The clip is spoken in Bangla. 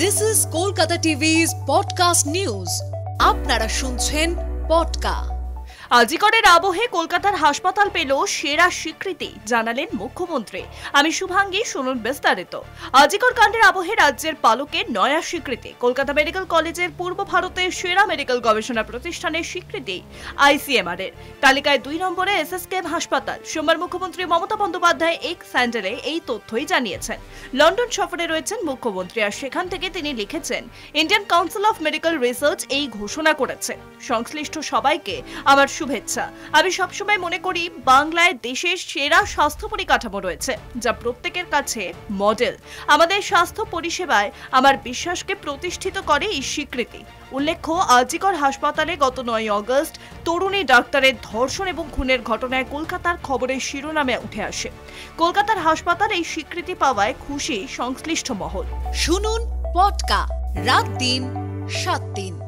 This is Kolkata TV's podcast news. আপনারা শুনছেন পডকা। আজিকরের আবহে কলকাতার হাসপাতাল পেল সেরা স্বীকৃতি, জানালেন মুখ্যমন্ত্রী। আমি শুভাঙ্গী, শুনুন বিস্তারিত। আজিকর কাণ্ডের আবহে রাজ্যের পালকের নয়া স্বীকৃতি। কলকাতা মেডিকেল কলেজের পূর্ব ভারতের সেরা মেডিকেল গবেষণা প্রতিষ্ঠানের স্বীকৃতি ICMR এর তালিকায় 2 নম্বরে SSKM হাসপাতাল। সোমবার মুখ্যমন্ত্রী মমতা বন্দ্যোপাধ্যায় এক্স হ্যান্ডেলে এই তথ্যই জানিয়েছেন। লন্ডন সফরে রয়েছেন মুখ্যমন্ত্রী, আর সেখান থেকে তিনি লিখেছেন, Indian council of medical research এই ঘোষণা করেছে। সংশ্লিষ্ট সবাইকে আমার শুভেচ্ছা। আমি সবসময় মনে করি বাংলায় দেশের সেরা স্বাস্থ্য পরিকাঠামো রয়েছে, যা প্রত্যেকের কাছে মডেল। আমাদের স্বাস্থ্য পরিষেবায় আমার বিশ্বাসকে প্রতিষ্ঠিত করে এই স্বীকৃতি। উল্লেখ্য, আজিকর হাসপাতালে গত 9 আগস্ট তরুণী ডাক্তারের ধর্ষণ এবং খুনের ঘটনায় কলকাতার খবরের শিরোনামে উঠে আসে। কলকাতার হাসপাতাল এই স্বীকৃতি পাওয়ায় খুশি সংশ্লিষ্ট মহল। শুনুন পডকা, রাত দিন 7 দিন।